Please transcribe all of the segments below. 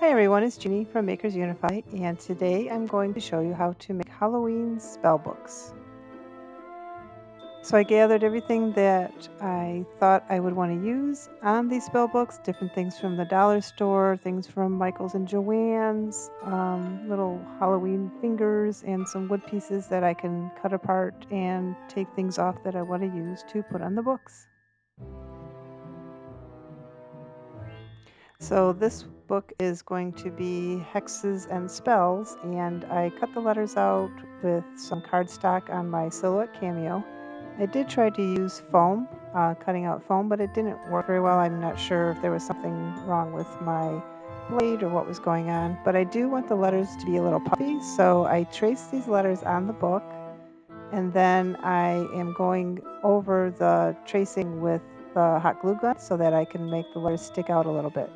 Hi everyone, it's Jeannie from Makers Unify, and today I'm going to show you how to make Halloween spell books. So I gathered everything that I thought I would want to use on these spell books, different things from the dollar store, things from Michael's and Joann's, little Halloween fingers, and some wood pieces that I can cut apart and take things off that I want to use to put on the books. So this book is going to be hexes and spells, and I cut the letters out with some cardstock on my Silhouette Cameo. I did try to use foam, cutting out foam, but it didn't work very well. I'm not sure if there was something wrong with my blade or what was going on, but I do want the letters to be a little puffy, so I traced these letters on the book, and then I am going over the tracing with the hot glue gun so that I can make the letters stick out a little bit.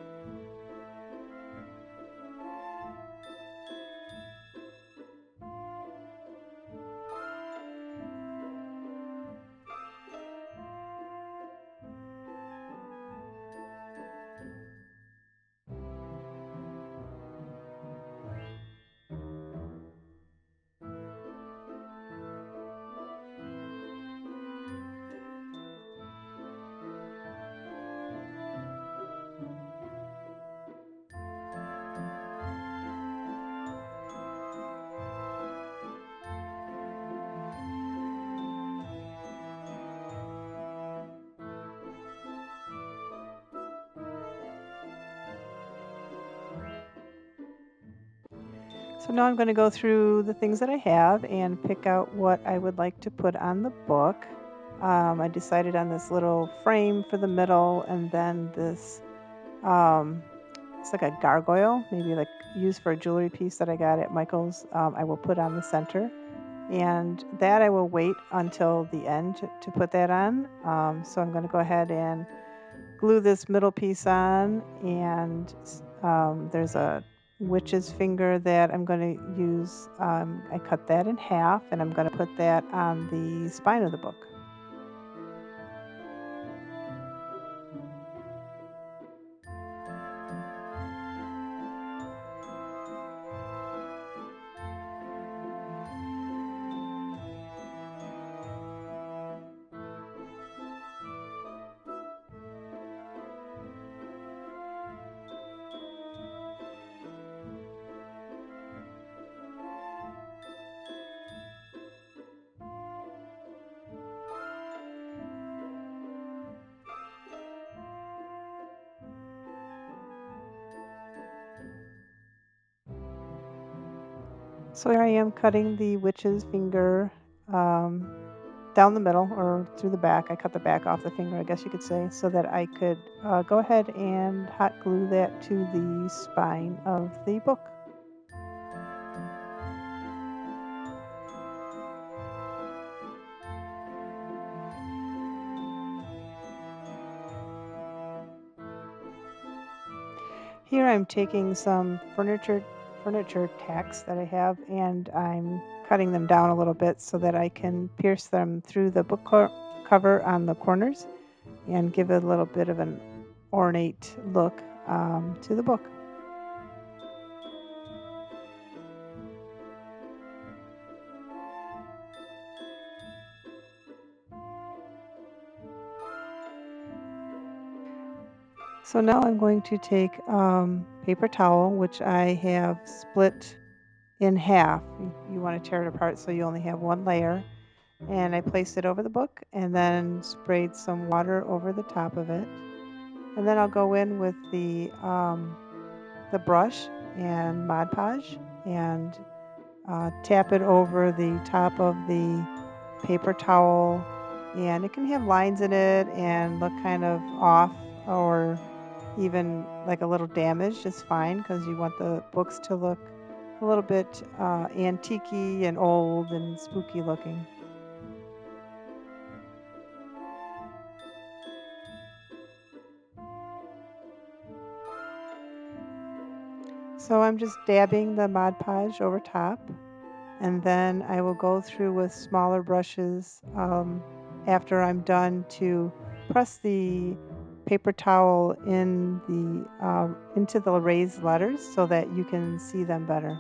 So now I'm going to go through the things that I have and pick out what I would like to put on the book. I decided on this little frame for the middle, and then this, it's like a gargoyle, maybe like used for a jewelry piece that I got at Michael's. I will put on the center, and that I will wait until the end to put that on. So I'm going to go ahead and glue this middle piece on, and there's a witch's finger that I'm going to use. I cut that in half, and I'm going to put that on the spine of the book. So here I am cutting the witch's finger um, down the middle or through the back. I cut the back off the finger, I guess you could say, so that I could go ahead and hot glue that to the spine of the book. Here I'm taking some furniture tacks that I have, and I'm cutting them down a little bit so that I can pierce them through the book cover on the corners and give it a little bit of an ornate look to the book. So now I'm going to take paper towel, which I have split in half. You want to tear it apart so you only have one layer. And I placed it over the book and then sprayed some water over the top of it. And then I'll go in with the brush and Mod Podge and tap it over the top of the paper towel. And it can have lines in it and look kind of off, or even like a little damaged is fine, because you want the books to look a little bit antique and old and spooky looking. So I'm just dabbing the Mod Podge over top, and then I will go through with smaller brushes after I'm done to press the paper towel in the into the raised letters so that you can see them better.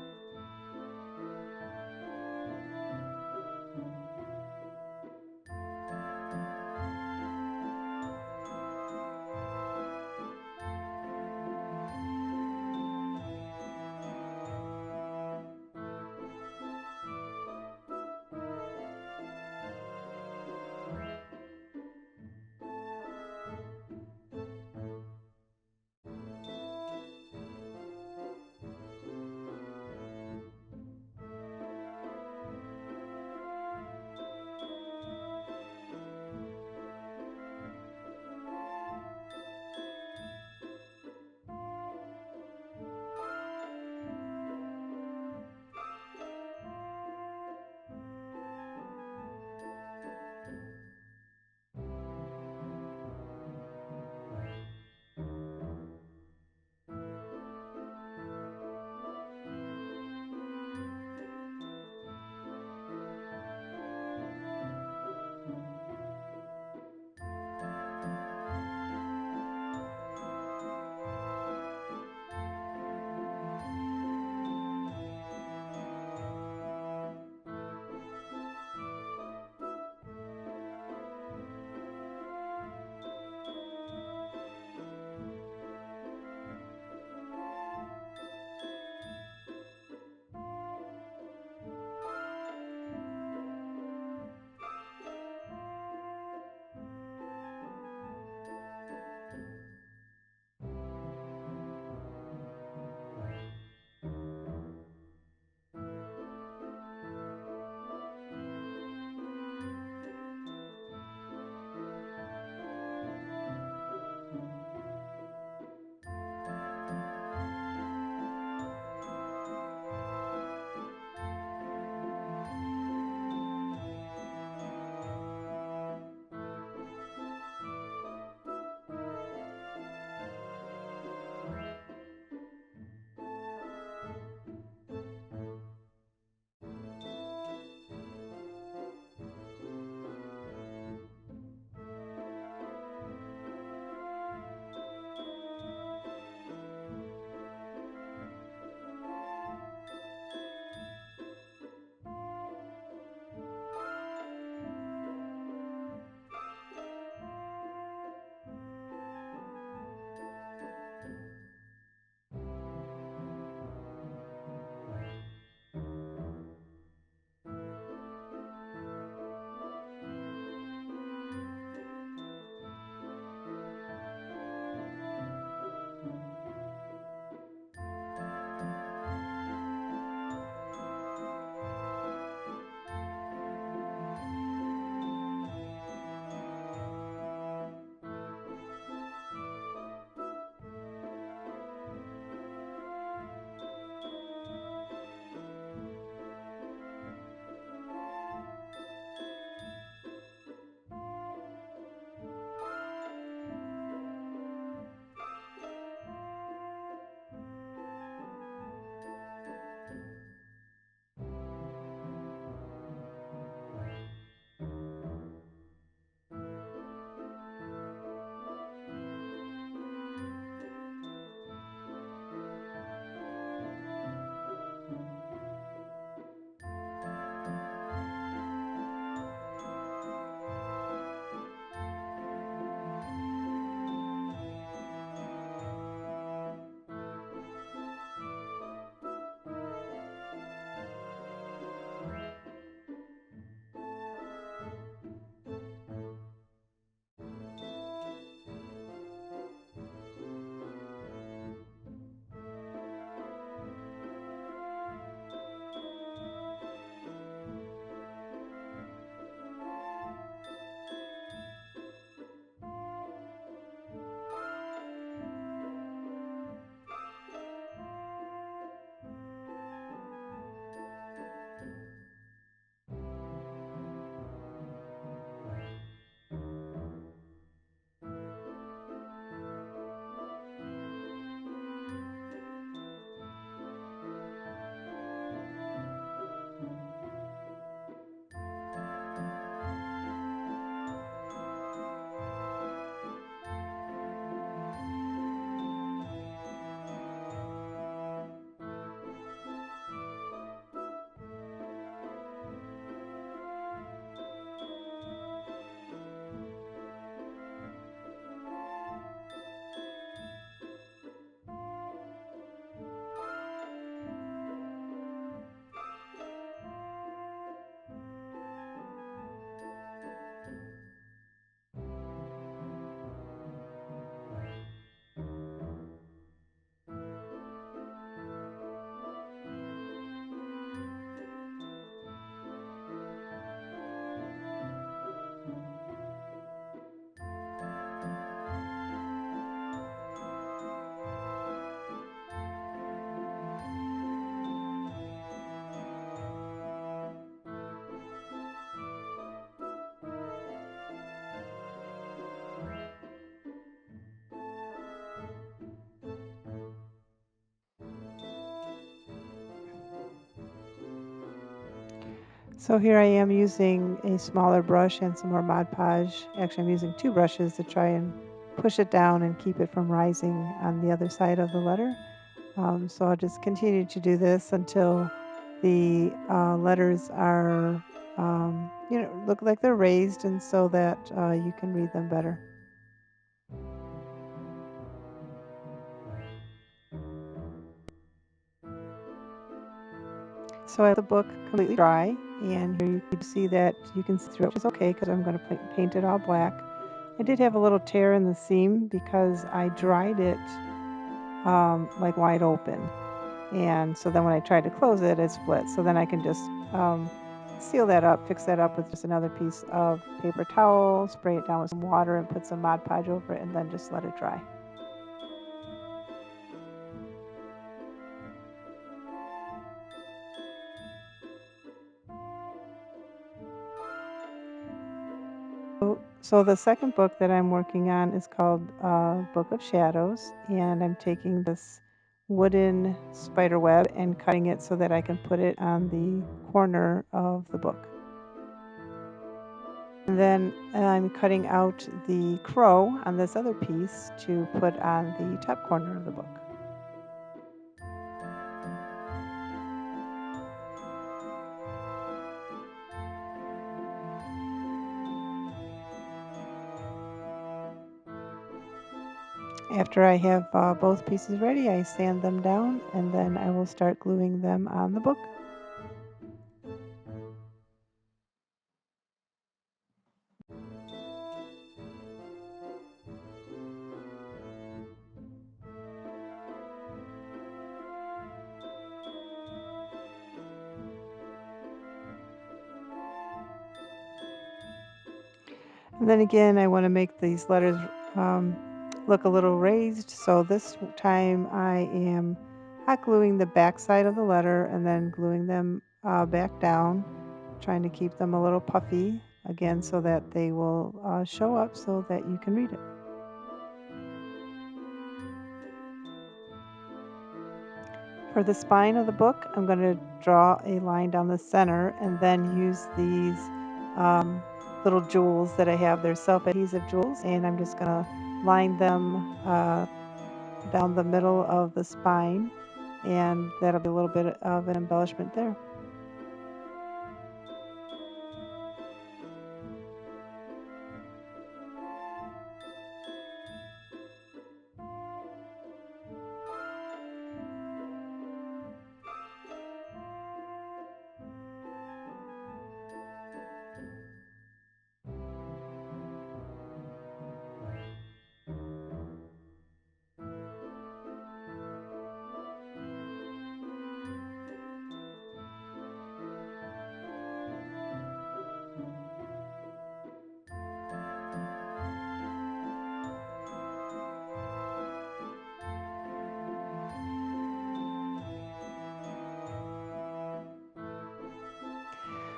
So here I am using a smaller brush and some more Mod Podge. Actually, I'm using two brushes to try and push it down and keep it from rising on the other side of the letter. So I'll just continue to do this until the letters are, look like they're raised, and so that you can read them better. So I let the book completely dry, and here you can see that you can see through it, which is okay because I'm going to paint it all black. I did have a little tear in the seam because I dried it like wide open. And so then when I tried to close it, it split. So then I can just seal that up, fix that up with just another piece of paper towel, spray it down with some water and put some Mod Podge over it, and then just let it dry. So the second book that I'm working on is called Book of Shadows, and I'm taking this wooden spider web and cutting it so that I can put it on the corner of the book. And then I'm cutting out the crow on this other piece to put on the top corner of the book. After I have both pieces ready, I sand them down, and then I will start gluing them on the book. And then again, I want to make these letters look a little raised. So this time I am hot gluing the back side of the letter and then gluing them back down, trying to keep them a little puffy again so that they will show up so that you can read it. For the spine of the book, I'm going to draw a line down the center and then use these little jewels that I have. They're self-adhesive jewels, and I'm just going to line them down the middle of the spine, and that'll be a little bit of an embellishment there.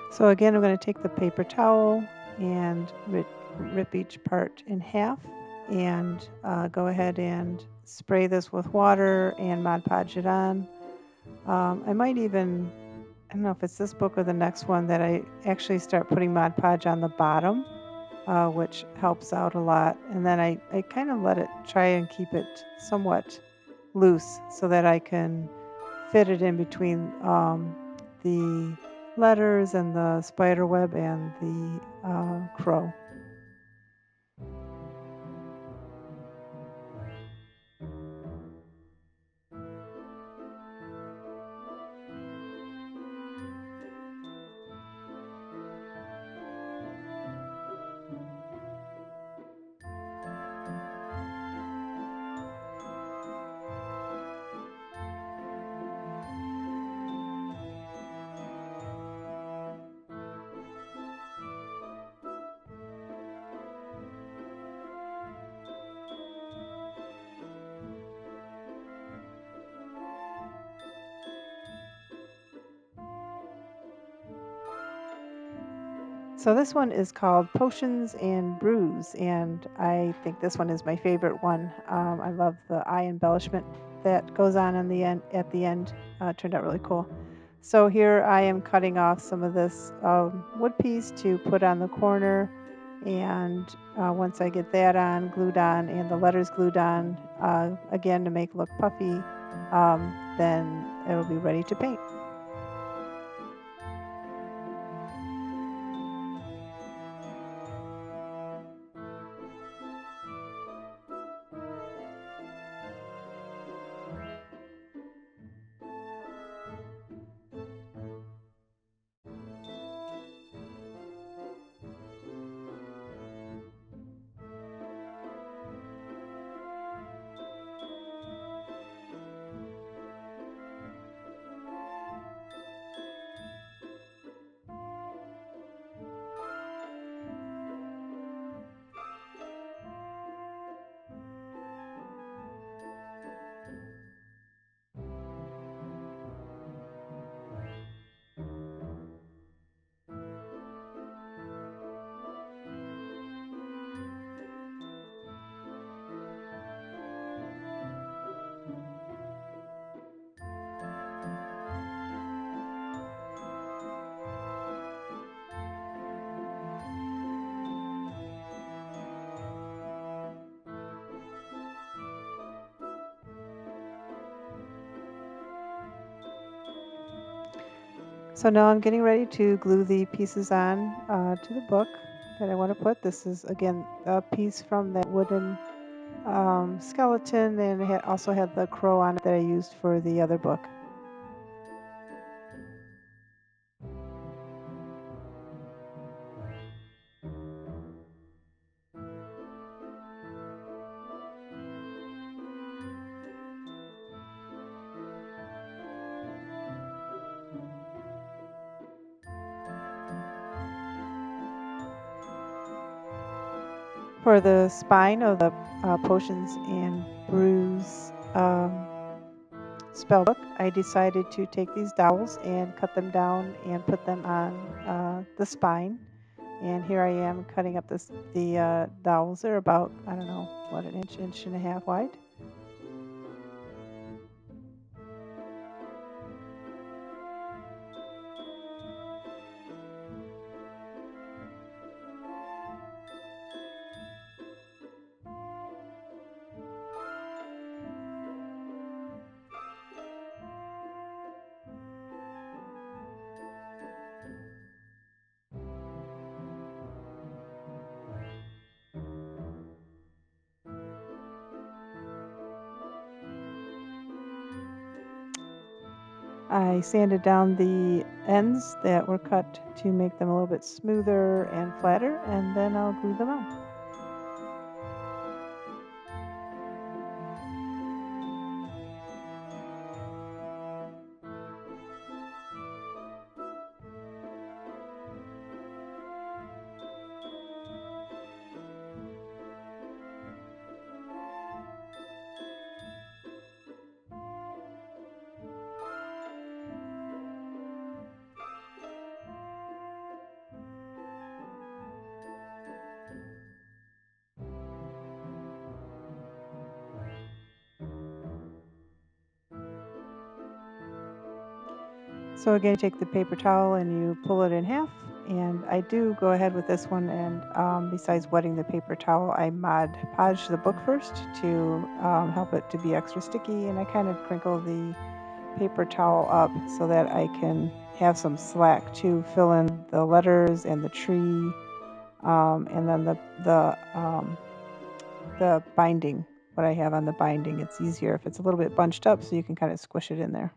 So again, I'm going to take the paper towel and rip each part in half and go ahead and spray this with water and Mod Podge it on. I might even, I don't know if it's this book or the next one, that I actually start putting Mod Podge on the bottom, which helps out a lot. And then I kind of let it try and keep it somewhat loose so that I can fit it in between the letters and the spider web and the crow. So this one is called Potions and Brews, and I think this one is my favorite one. I love the eye embellishment that goes on in the end. At the end, turned out really cool. So here I am cutting off some of this wood piece to put on the corner. And once I get that on, glued on, and the letters glued on, again to make it look puffy, then it'll be ready to paint. So now I'm getting ready to glue the pieces on to the book that I want to put. This is again a piece from that wooden skeleton, and it also had the crow on it that I used for the other book. For the spine of the Potions and Brews spell book, I decided to take these dowels and cut them down and put them on the spine. And here I am cutting up the dowels. They're about, I don't know, what, an inch, inch and a half wide. I sanded down the ends that were cut to make them a little bit smoother and flatter, and then I'll glue them on. So again, you take the paper towel and you pull it in half. And I do go ahead with this one, and besides wetting the paper towel, I Mod Podge the book first to help it to be extra sticky. And I kind of crinkle the paper towel up so that I can have some slack to fill in the letters and the tree, and then the binding. What I have on the binding, it's easier if it's a little bit bunched up, so you can kind of squish it in there.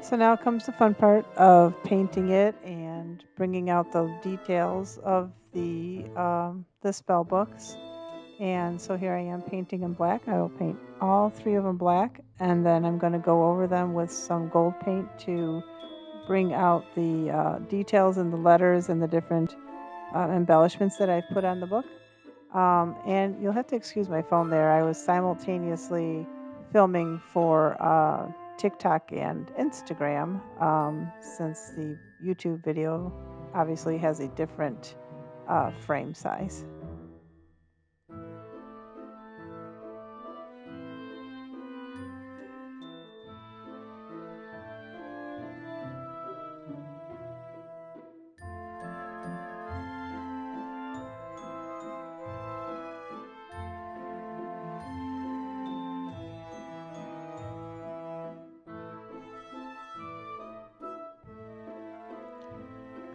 So now comes the fun part of painting it and bringing out the details of the spell books. And so here I am painting in black. I will paint all three of them black, and then I'm going to go over them with some gold paint to bring out the details and the letters and the different embellishments that I've put on the book. And you'll have to excuse my phone there. I was simultaneously filming for TikTok and Instagram since the YouTube video obviously has a different frame size.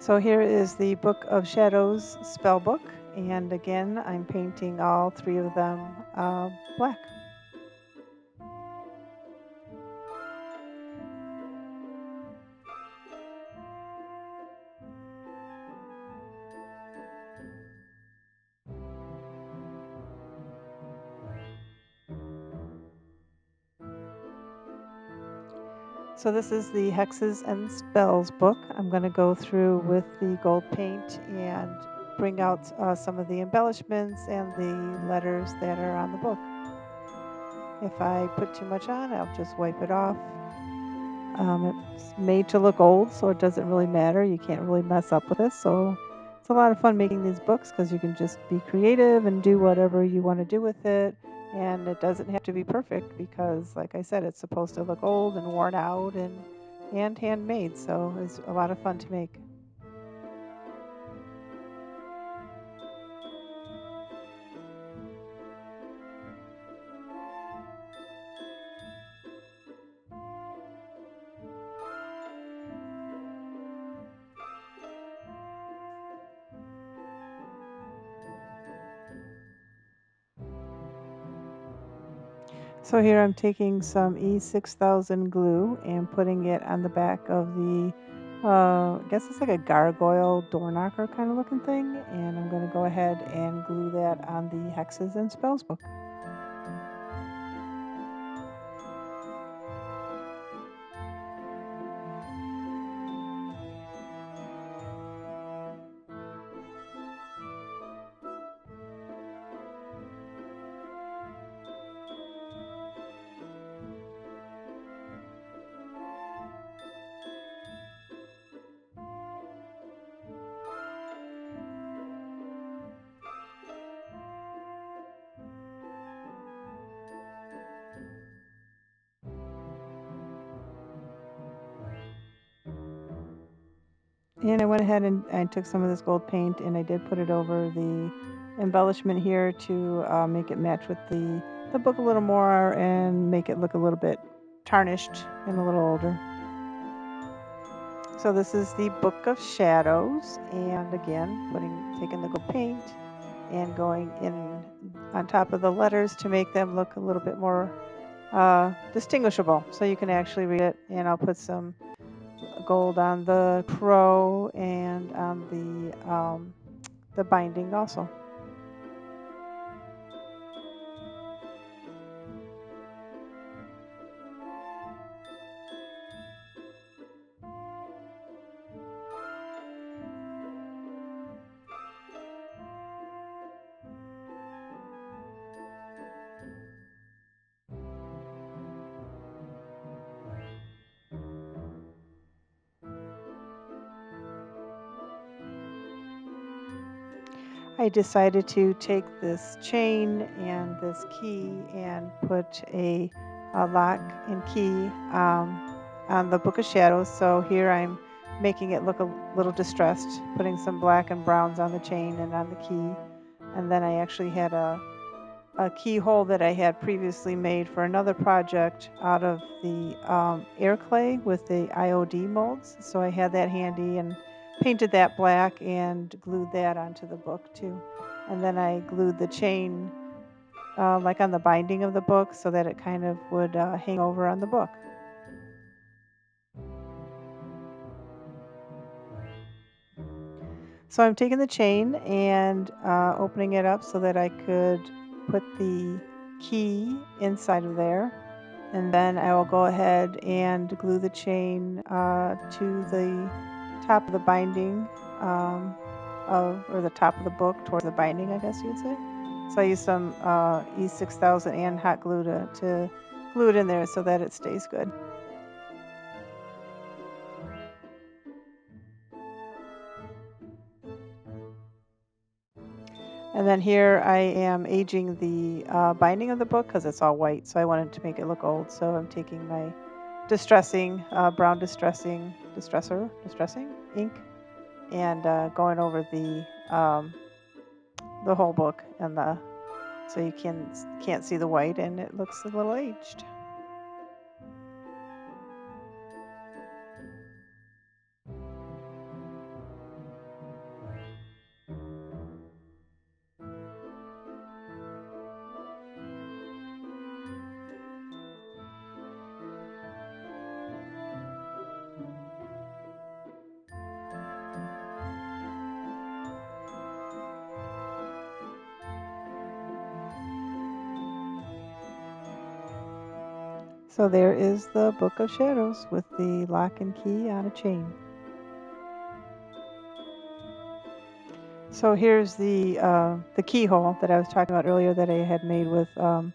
So here is the Book of Shadows spell book. And again, I'm painting all three of them black. So this is the Hexes and Spells book. I'm going to go through with the gold paint and bring out some of the embellishments and the letters that are on the book. If I put too much on, I'll just wipe it off. It's made to look old, so it doesn't really matter. You can't really mess up with this. So it's a lot of fun making these books because you can just be creative and do whatever you want to do with it. And it doesn't have to be perfect because, like I said, it's supposed to look old and worn out and handmade. So it's a lot of fun to make. So here I'm taking some E6000 glue and putting it on the back of the, I guess it's like a gargoyle door knocker kind of looking thing. And I'm going to go ahead and glue that on the Hexes and Spells book. And I went ahead and I took some of this gold paint and I did put it over the embellishment here to make it match with the book a little more and make it look a little bit tarnished and a little older. So this is the Book of Shadows, and again, taking the gold paint and going in on top of the letters to make them look a little bit more distinguishable, so you can actually read it. And I'll put some gold on the crow and on the binding also. I decided to take this chain and this key and put a lock and key on the Book of Shadows. So here I'm making it look a little distressed, putting some black and browns on the chain and on the key. And then I actually had a keyhole that I had previously made for another project out of the air clay with the IOD molds. So I had that handy and painted that black and glued that onto the book too. And then I glued the chain like on the binding of the book so that it kind of would hang over on the book. So I'm taking the chain and opening it up so that I could put the key inside of there. And then I will go ahead and glue the chain to the top of the binding or the top of the book towards the binding, I guess you would say. So I use some E6000 and hot glue to glue it in there so that it stays good. And then here I am aging the binding of the book because it's all white, so I wanted to make it look old. So I'm taking my brown distressing ink, and going over the whole book and so you can't see the white and it looks a little aged. So there is the Book of Shadows with the lock and key on a chain. So here's the keyhole that I was talking about earlier that I had made with the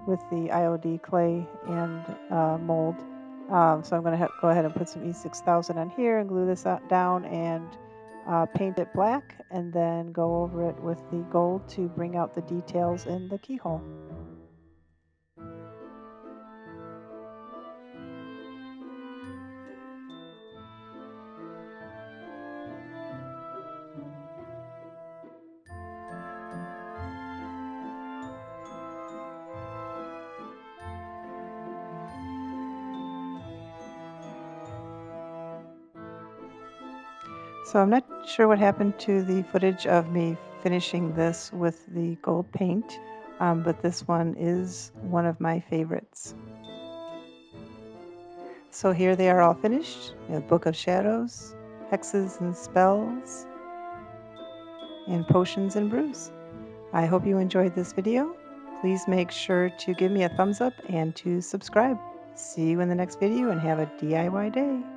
IOD clay and mold. So I'm going to go ahead and put some E6000 on here and glue this down and paint it black, and then go over it with the gold to bring out the details in the keyhole. So I'm not sure what happened to the footage of me finishing this with the gold paint, but this one is one of my favorites. So here they are all finished. We have Book of Shadows, Hexes and Spells, and Potions and Brews. I hope you enjoyed this video. Please make sure to give me a thumbs up and to subscribe. See you in the next video and have a DIY day.